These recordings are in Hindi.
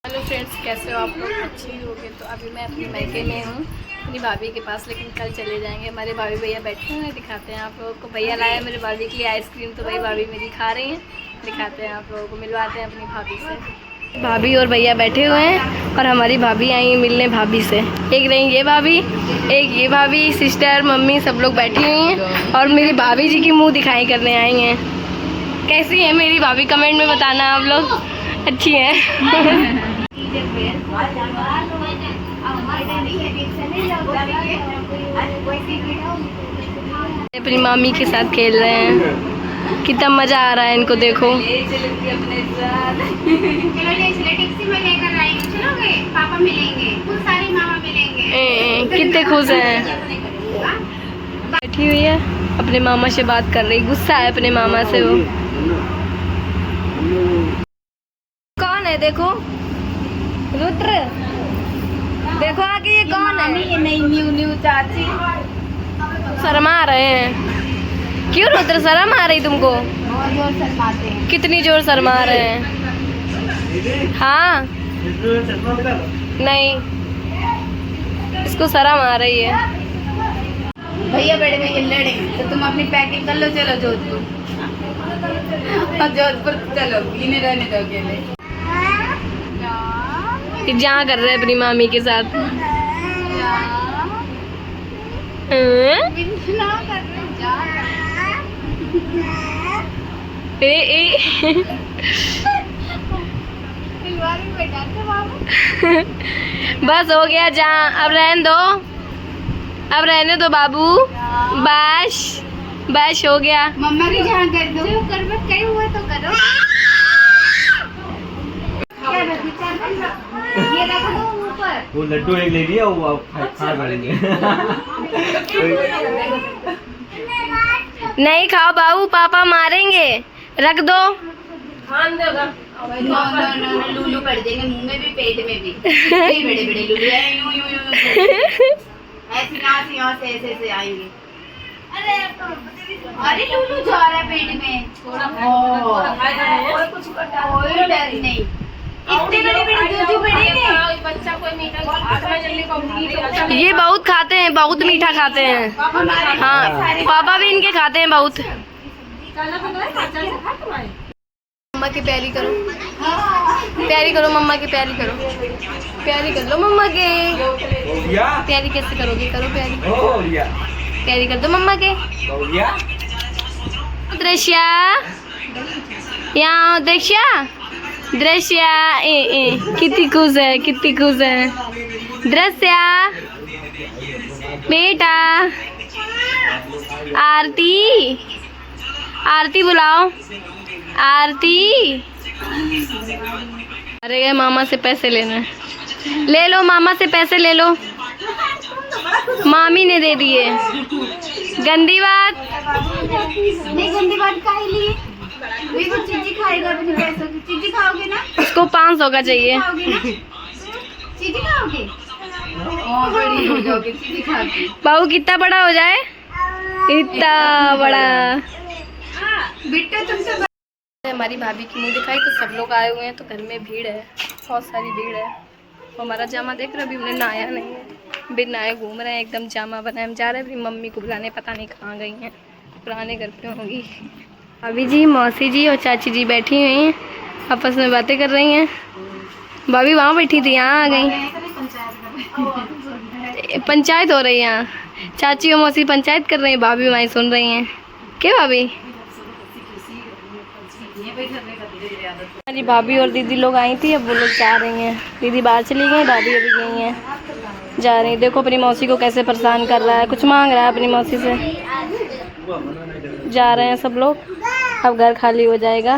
हेलो फ्रेंड्स, कैसे हो आप लोग? अच्छे ही होंगे। तो अभी मैं अपने मायके में हूँ अपनी भाभी के पास, लेकिन कल चले जाएंगे। हमारे भाभी भैया बैठे हुए हैं, दिखाते हैं आप लोगों को। भैया लाया मेरे भाभी के लिए आइसक्रीम, तो भाई भाभी मेरी खा रही हैं। दिखाते हैं आप लोगों को, मिलवाते हैं अपनी भाभी से। भाभी और भैया बैठे हुए हैं और हमारी भाभी आई मिलने भाभी से। एक रही ये भाभी, एक ये भाभी, सिस्टर, मम्मी सब लोग बैठी हुई हैं और मेरी भाभी जी की मुँह दिखाई करने आई हैं। कैसी है मेरी भाभी, कमेंट में बताना आप लोग। अच्छी है। अपनी मामी के साथ खेल रहे हैं, कितना मजा आ रहा है इनको, देखो। पापा मिलेंगे, खूब सारे मामा मिलेंगे। कितने खुश हैं। बैठी हुई है अपने मामा से बात कर रही, गुस्सा है अपने मामा से वो। कौन है देखो, रुद्र, देखो आगे ये कौन है? ये नई न्यू चाची। शर्मा रहे हैं। क्यों रुद्र, शर्म आ रही तुमको? बहुत जोर शर्माते हैं। कितनी जोर शर्मा रहे हैं? हाँ नहीं, इसको शर्म आ रही है। भैया बड़े में लड़े तो तुम अपनी पैकिंग कर लो, चलो जोधपुर। और जोधपुर चलो, इन्हें रहने दो अकेले। जहाँ कर रहे हैं अपनी मामी के साथ। बस हो गया, जहाँ अब रहने दो, अब रहने दो बाबू। बस बस हो गया। मम्मा की जहाँ कर दो, जो कर बस कहीं हुआ तो करो। ये रखो दो ऊपर। वो लड्डू एक ले लिया, वो आप खा पड़ेंगे। नहीं खाओ बाबू, पापा मारेंगे, रख दो। लूलू पड़ जाएंगे मुंह में भी, पेट में भी। बड़े बड़े लूलू है, यूं यूं यूं ऐसे यहाँ से ऐसे आएंगे। अरे लूलू जा रहा है पेट में, कोई डर नहीं। इतने बड़े जो बड़े बच्चा कोई मीठा, ये बहुत खाते हैं, बहुत मीठा खाते हैं। हाँ, पापा भी इनके खाते हैं बहुत। मम्मा की प्यारी करो, प्यारी करो, मम्मा की प्यारी करो, प्यारी कर लो मम्मा के। प्यारी कैसे करोगे, करो प्यारी, प्यारी कर दो मम्मा के। दृश्या यहाँ, दृश्या, दृश्या कितनी खुश है, कितनी खुश है। दृश्या बेटा, आरती, आरती बुलाओ, आरती। अरे ये मामा से पैसे लेना है, ले लो मामा से पैसे ले लो। मामी ने दे दिए। गंदी बात नहीं, गंदी बात काहे लिए? वो चीजी खाएगा अपने पैसों की। चीजी खाओगे ना? उसको 500 का चाहिए। चीजी खाओगे? बड़ी हो जाओगे चीजी खा के। बाबू कितना बड़ा हो जाए, इतना बड़ा। बेटा तुमसे हमारी भाभी की मुंह दिखाई तो सब लोग आए हुए हैं, तो घर में भीड़ है, बहुत सारी भीड़ है। हमारा जामा देख रहे हो, अभी हमने नहाया नहीं है, बिन नहाए घूम रहे हैं, एकदम जामा बनाए। हम जा रहे हैं अपनी मम्मी को बुलाने, पता नहीं कहाँ गई हैं, पुराने घर पे होंगी। भाभी जी, मौसी जी और चाची जी बैठी हुई हैं, आपस में बातें कर रही हैं। भाभी वहाँ बैठी थी, यहाँ आ गई। पंचायत हो रही है यहाँ, चाची और मौसी पंचायत कर रही हैं, भाभी वहीं सुन रही हैं। क्या भाभी? हमारी भाभी और दीदी लोग आई थी, अब वो लोग जा रही हैं। दीदी बाहर चली गई, भाभी अभी गई हैं, जा रही। देखो अपनी मौसी को कैसे परेशान कर रहा है, कुछ मांग रहा है अपनी मौसी से। जा रहे हैं सब लोग, अब घर खाली हो जाएगा।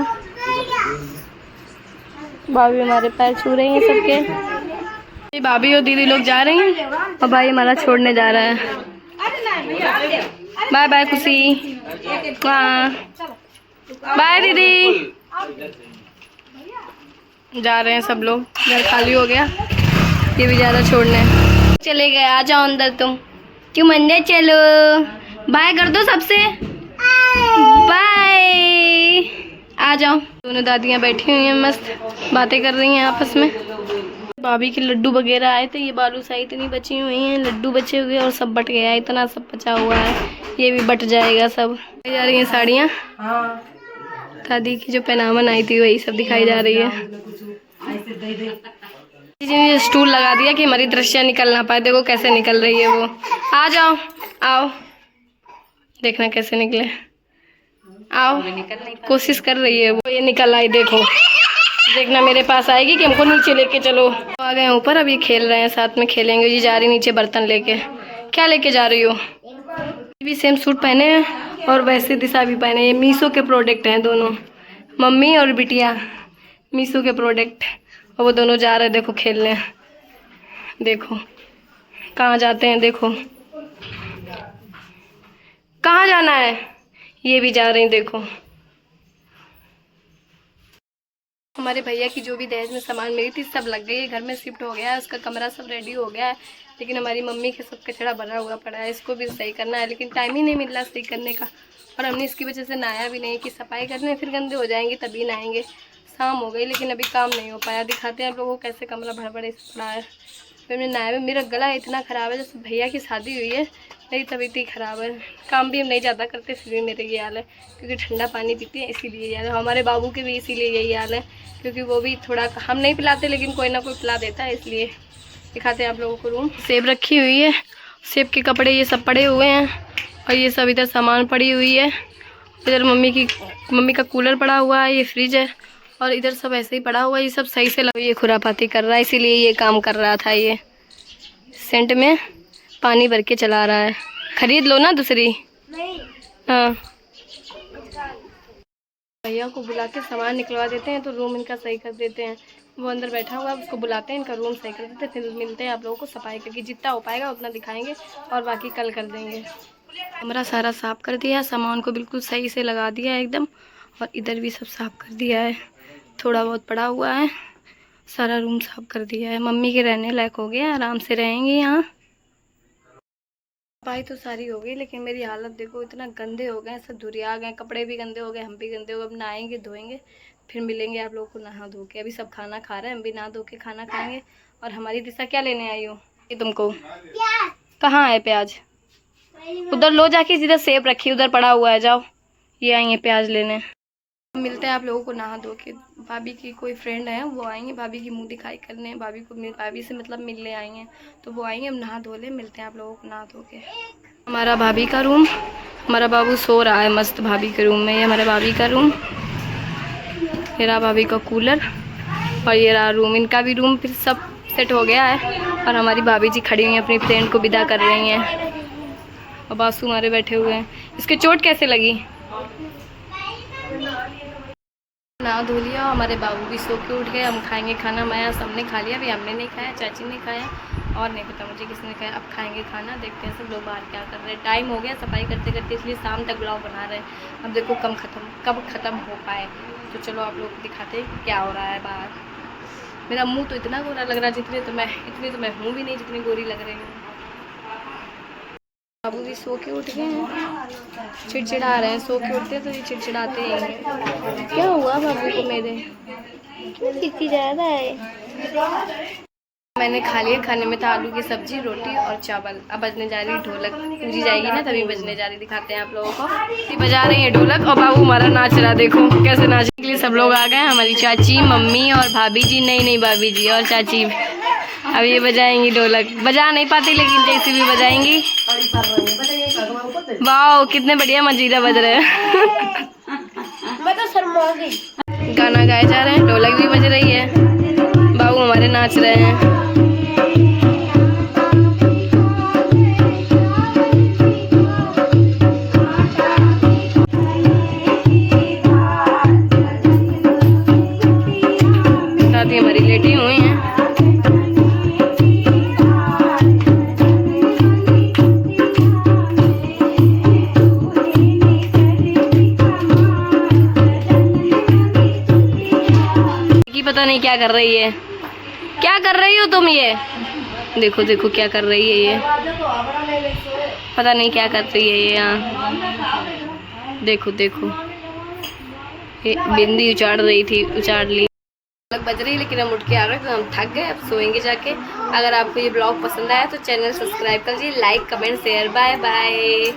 भाभी हमारे पैर छू रही हैं सबके। भाभी और दीदी लोग जा रही हैं और भाई हमारा छोड़ने जा रहा है। बाय बाय खुशी, हाँ बाय दीदी। जा रहे हैं सब लोग, घर खाली हो गया, ये भी जा रहा छोड़ने। चले गए, आ जाओ अंदर तुम। क्यों मंदिर चलो, बाय कर दो सबसे, बाय। आ जाओ। दोनों दादियाँ बैठी हुई हैं, मस्त बातें कर रही हैं आपस में। भाभी के लड्डू वगैरह आए थे, ये बालूशाही इतनी बची हुई हैं, लड्डू बचे हुए और सब बट गया, इतना सब बचा हुआ है, ये भी बट जाएगा सब। जा रही हैं साड़ियाँ, दादी की जो पहनावन आई थी वही सब दिखाई जा रही है। जी स्टूल लगा दिया कि हमारी दृश्य निकल ना पाए, देखो कैसे निकल रही है वो। आ जाओ, आओ देखना कैसे निकले, आओ। कोशिश कर रही है वो, ये निकल आई, देखो देखना मेरे पास आएगी कि हमको नीचे लेके चलो। आ गए ऊपर, अब ये खेल रहे हैं, साथ में खेलेंगे। ये जा रही नीचे बर्तन लेके। क्या लेके जा रही हो? ये भी सेम सूट पहने हैं और वैसे दिशा भी पहने। ये मीशो के प्रोडक्ट हैं दोनों, मम्मी और बिटिया, मीशो के प्रोडक्ट। और वो दोनों जा रहे हैं, देखो खेलने। देखो कहाँ जाते हैं, देखो कहाँ जाना है। ये भी जा रही, देखो। हमारे भैया की जो भी दहेज में सामान मिली थी सब लग गई है, घर में शिफ्ट हो गया है, उसका कमरा सब रेडी हो गया है। लेकिन हमारी मम्मी के सब कचरा भरा हुआ पड़ा है, इसको भी सही करना है, लेकिन टाइम ही नहीं मिल रहा सही करने का। और हमने इसकी वजह से नहाया भी नहीं कि सफाई करने, फिर गंदे हो जाएंगे तभी नहाएंगे। शाम हो गई लेकिन अभी काम नहीं हो पाया। दिखाते हैं आप लोगों को कैसे कमरा भर पड़ा है। फिर हमने नहाया, मेरा गला इतना ख़राब है, जैसे भैया की शादी हुई है, मेरी तबीयत ही ख़राब है। काम भी हम नहीं ज़्यादा करते, फिर भी मेरे ये हाल है, क्योंकि ठंडा पानी पीते हैं इसीलिए ये हाल है। हमारे बाबू के भी इसीलिए यही हाल है, क्योंकि वो भी थोड़ा, हम नहीं पिलाते लेकिन कोई ना कोई पिला देता है, इसलिए। दिखाते हैं आप लोगों को रूम। सेब रखी हुई है, सेब के कपड़े ये सब पड़े हुए हैं, और ये सब इधर सामान पड़ी हुई है। इधर मम्मी का कूलर पड़ा हुआ है, ये फ्रिज है, और इधर सब ऐसे ही पड़ा हुआ है। ये सब सही से लगा, ये खुरापाती कर रहा है, इसीलिए ये काम कर रहा था। ये सेंट में पानी भर के चला रहा है। खरीद लो ना दूसरी। नहीं। हाँ, भैया को बुला के सामान निकलवा देते हैं तो रूम इनका सही कर देते हैं। वो अंदर बैठा हुआ है, उसको बुलाते हैं, इनका रूम सही कर देते हैं, फिर मिलते हैं आप लोगों को सफाई करके। जितना हो पाएगा उतना दिखाएंगे और बाकी कल कर देंगे। कमरा सारा साफ़ कर दिया, सामान को बिल्कुल सही से लगा दिया है एकदम, और इधर भी सब साफ़ कर दिया है। थोड़ा बहुत पड़ा हुआ है, सारा रूम साफ़ कर दिया है। मम्मी के रहने लायक हो गया, आराम से रहेंगे यहाँ। सफाई तो सारी हो गई, लेकिन मेरी हालत देखो, इतना गंदे हो गए, सब धुरिया गए, कपड़े भी गंदे हो गए, हम भी गंदे हो गए। अब नहाएंगे धोएंगे, फिर मिलेंगे आप लोगों को नहा धो के। अभी सब खाना खा रहे हैं, हम भी नहा धो के खाना खाएंगे। और हमारी दिशा क्या लेने आई हो? ये तुमको कहाँ है प्याज? उधर लो जाके, सीधा सेब रखी उधर पड़ा हुआ है, जाओ। ये आएंगे प्याज लेने। मिलते हैं आप लोगों को नहा धो के। भाभी की कोई फ्रेंड है, वो आएंगे भाभी की मुंह दिखाई करने, भाभी से मतलब मिलने आएंगे, तो वो आएंगे, हम नहा धो ले। मिलते हैं आप लोगों को नहा धो के। हमारा भाभी का रूम, हमारा बाबू सो रहा है मस्त भाभी के रूम में। ये हमारे भाभी का रूम, ये रहा भाभी का कूलर, और ये रहा रूम। इनका भी रूम फिर सब सेट हो गया है, और हमारी भाभी जी खड़ी हुई हैं, अपनी फ्रेंड को विदा कर रही हैं, और बासु हमारे बैठे हुए हैं। इसके चोट कैसे लगी? नहा धो लिया, हमारे बाबू भी सो के उठ गए। हम खाएंगे खाना, माया सबने खा लिया, अभी हमने नहीं खाया, चाची ने खाया, और नहीं पता मुझे किसने खाया। अब खाएंगे खाना, देखते हैं सब लोग बाहर क्या कर रहे हैं। टाइम हो गया सफाई करते करते, इसलिए शाम तक ब्लॉग बना रहे हैं। अब देखो कब ख़त्म हो पाए, तो चलो आप लोग को दिखाते हैं क्या हो रहा है बाहर। मेरा मुँह तो इतना गोरा लग रहा है, इतनी तो मैं हूँ भी नहीं जितनी गोरी लग रही हूँ। बाबू भी सो के उठ गए हैं, चिड़चिड़ा रहे हैं। सो के उठते तो ये चिड़चिड़ाते हैं। क्या हुआ बाबू को मेरे? क्यों इतनी ज़्यादा है? मैंने खा लिया, खाने में था आलू की सब्जी, रोटी और चावल। अब बजने जा रही ढोलक, पूजी जाएगी ना तभी बजने जा रही। दिखाते हैं आप लोगों को। बजा रही है ढोलक, और बाबू हमारा नाच रहा, देखो कैसे नाचने के लिए सब लोग आ गए। हमारी चाची, मम्मी और भाभी जी, नहीं भाभी जी और चाची। अब ये बजाएंगी ढोलक, बजा नहीं पाती लेकिन जैसे भी बजाएंगी। वाह कितने बढ़िया मजीरा बज रहे हैं। मैं तो शर्मा गई। गाना गाए जा रहे हैं, ढोलक भी बज रही है, बाबू हमारे नाच रहे हैं। दादी हमारी लेटी हुई हैं। पता नहीं क्या कर रही है, क्या कर रही हो तुम? ये देखो देखो क्या कर रही है ये, पता नहीं क्या कर रही है ये। यहाँ देखो देखो बिंदी उचाड़ रही थी, उचाड़ ली। बज रही, लेकिन हम उठ के आ गए तो हम थक गए, अब सोएंगे जाके। अगर आपको ये ब्लॉग पसंद आया तो चैनल सब्सक्राइब कर लीजिए, like comment share. Bye bye.